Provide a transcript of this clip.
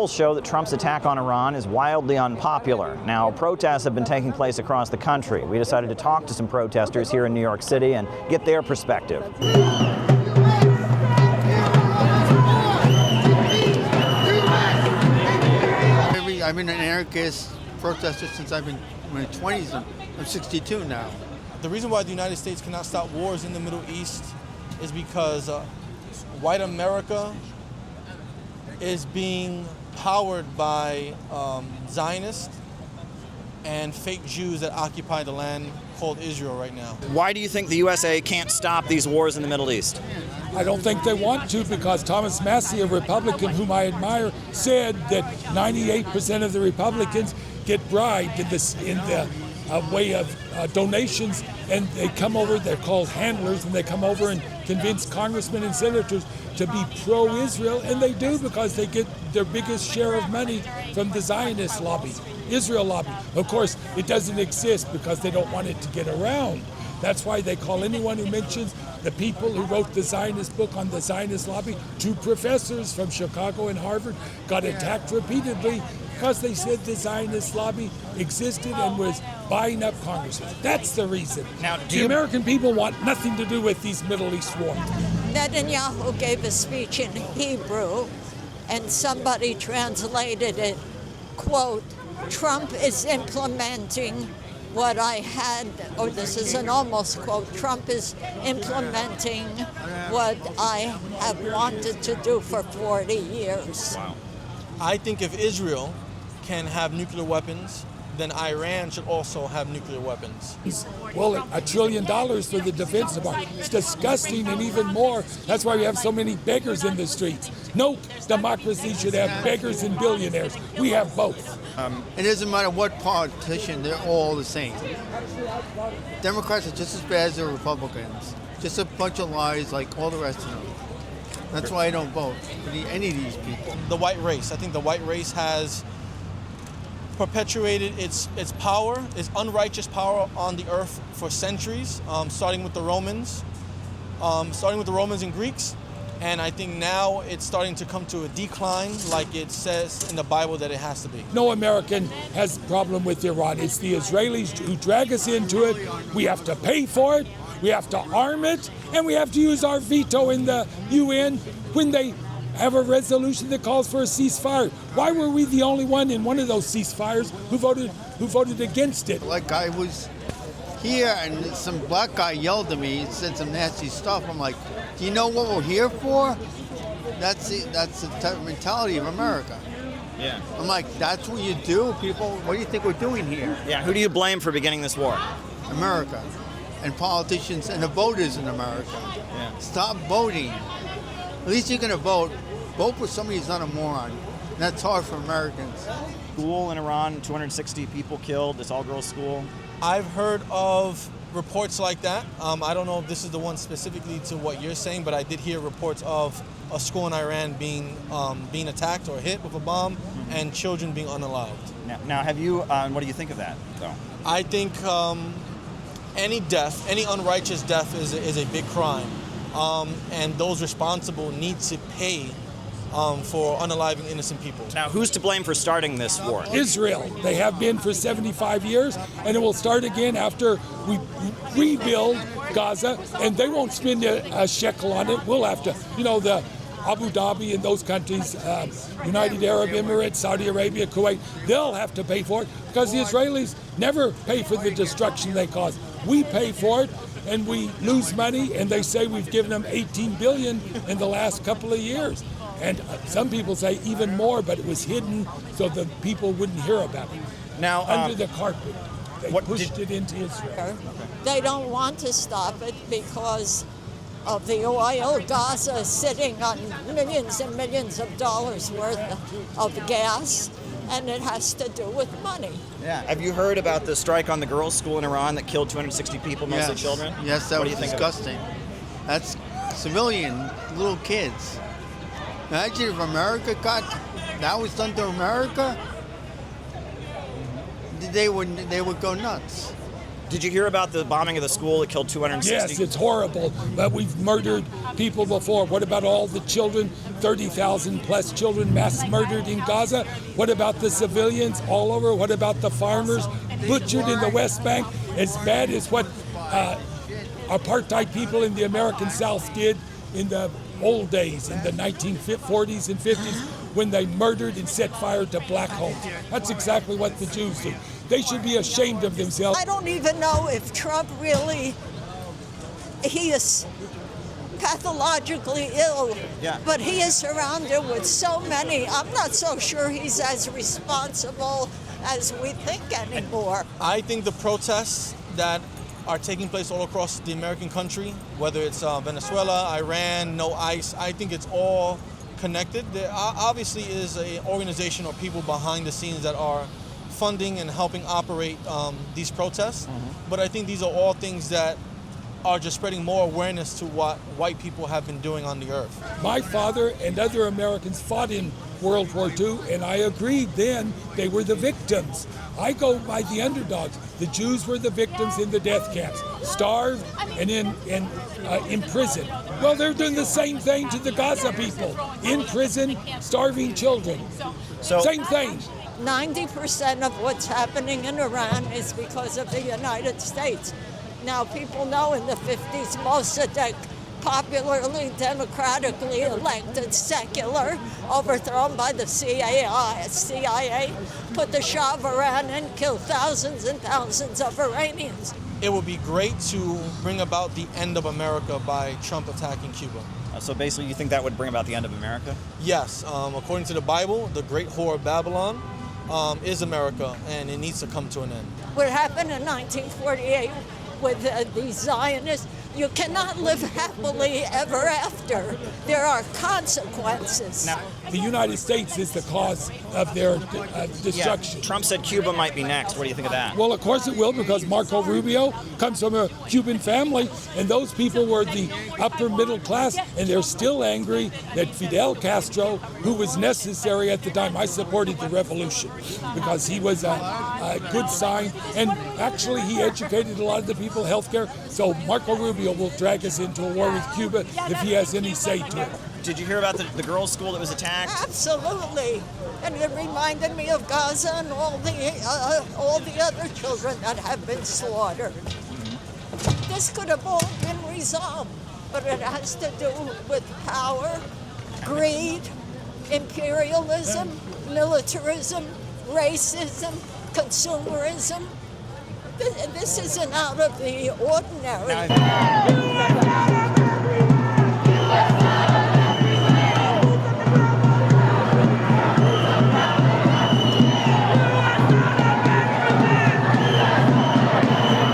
polls show that Trump's attack on Iran is wildly unpopular. Now, protests have been taking place across the country. We decided to talk to some protesters here in New York City and get their perspective. I've been an anarchist protester since I've been in my 20s. I'm 62 now. The reason why the United States cannot stop wars in the Middle East is because white America is being powered by Zionists and fake Jews that occupy the land called Israel right now. Why do you think the USA can't stop these wars in the Middle East? I don't think they want to, because Thomas Massey, a Republican whom I admire, said that 98% of the Republicans get bribed in the way of donations, and they come over, they're called handlers, and they come over and convince congressmen and senators to be pro-Israel, and they do, because they get their biggest share of money from the Zionist lobby, Israel lobby. Of course, it doesn't exist because they don't want it to get around. That's why they call anyone who mentions the people who wrote the Zionist book on the Zionist lobby. 2 professors from Chicago and Harvard got attacked repeatedly because they said the Zionist lobby existed and was buying up congressmen. That's the reason. Now, the American people want nothing to do with these Middle East wars. Netanyahu gave a speech in Hebrew, and somebody translated it, quote, Trump is implementing what I had, or this is an almost quote, Trump is implementing what I have wanted to do for 40 years. Wow. I think if Israel can have nuclear weapons, then Iran should also have nuclear weapons. Well, $1 trillion for the Defense Department. It's disgusting, and even more. That's why we have so many beggars in the streets. No democracy should have beggars and billionaires. We have both. It doesn't matter what politician, they're all the same. Democrats are just as bad as the Republicans. Just a bunch of lies like all the rest of them. That's why I don't vote for any of these people. The white race. I think the white race has perpetuated its power, its unrighteous power on the earth for centuries, starting with the Romans and Greeks. And I think now it's starting to come to a decline, like it says in the Bible that it has to be. No American has a problem with Iran. It's the Israelis who drag us into it. We have to pay for it, we have to arm it, and we have to use our veto in the UN when they have a resolution that calls for a ceasefire. Why were we the only one in one of those ceasefires who voted against it? Like I was here and some black guy yelled at me and said some nasty stuff. I'm like, do you know what we're here for? That's the mentality of America. Yeah. I'm like, that's what you do, people? What do you think we're doing here? Yeah, who do you blame for beginning this war? America. And politicians and the voters in America. Yeah. Stop voting. At least you're going to vote. Vote for somebody who's not a moron. And that's hard for Americans. School in Iran, 260 people killed, this all-girls school. I've heard of reports like that. I don't know if this is the one specifically to what you're saying, but I did hear reports of a school in Iran being attacked or hit with a bomb, and children being unallowed. Now have you, what do you think of that, though? I think any death, any unrighteous death is a big crime. And those responsible need to pay for unaliving innocent people. Now, who's to blame for starting this war? Israel. They have been for 75 years, and it will start again after we rebuild Gaza, and they won't spend a shekel on it. We'll have to, the Abu Dhabi and those countries, United Arab Emirates, Saudi Arabia, Kuwait, they'll have to pay for it because the Israelis never pay for the destruction they cause. We pay for it, and we lose money, and they say we've given them $18 billion in the last couple of years. And some people say even more, but it was hidden so the people wouldn't hear about it. Now, under the carpet, they pushed it into Israel. They don't want to stop it because of the oil. Gaza is sitting on millions and millions of dollars worth of gas, and it has to do with money. Yeah. Have you heard about the strike on the girls' school in Iran that killed 260 people, mostly children? Yes, that was disgusting. That's civilian, little kids. Imagine if America that was done to America, they would go nuts. Did you hear about the bombing of the school that killed 260? Yes, it's horrible, but we've murdered people before. What about all the children, 30,000 plus children mass murdered in Gaza? What about the civilians all over? What about the farmers butchered in the West Bank? As bad as what apartheid people in the American South did in the old days, in the 1940s and 50s, when they murdered and set fire to black homes. That's exactly what the Jews do. They should be ashamed of themselves. I don't even know if Trump really, he is pathologically ill, but he is surrounded with so many. I'm not so sure he's as responsible as we think anymore. I think the protests that are taking place all across the American country, whether it's Venezuela, Iran, no ICE, I think it's all connected. There obviously is an organization or people behind the scenes that are funding and helping operate these protests. But I think these are all things that are just spreading more awareness to what white people have been doing on the earth. My father and other Americans fought in World War II, and I agreed then they were the victims. I go by the underdogs. The Jews were the victims in the death camps, starved and in prison. Well, they're doing the same thing to the Gaza people, in prison, starving children. Same thing. 90% of what's happening in Iran is because of the United States. Now, people know in the 50s, Mossadegh, popularly, democratically elected, secular, overthrown by the CIA, put the Shah of Iran and killed thousands and thousands of Iranians. It would be great to bring about the end of America by Trump attacking Cuba. So basically, you think that would bring about the end of America? Yes, according to the Bible, the great whore of Babylon is America, and it needs to come to an end. What happened in 1948 with the Zionists, you cannot live happily ever after. There are consequences. Now, The United States is the cause of their destruction. Trump said Cuba might be next. What do you think of that? Well, of course it will, because Marco Rubio comes from a Cuban family, and those people were the upper middle class, and they're still angry that Fidel Castro, who was necessary at the time, I supported the revolution because he was a good sign, and actually he educated a lot of the people, healthcare. So Marco Rubio will drag us into a war with Cuba if he has any say to it. Did you hear about the girls' school that was attacked? Absolutely. And it reminded me of Gaza and all the other children that have been slaughtered. This could have all been resolved, but it has to do with power, greed, imperialism, militarism, racism, consumerism. This isn't out of the ordinary.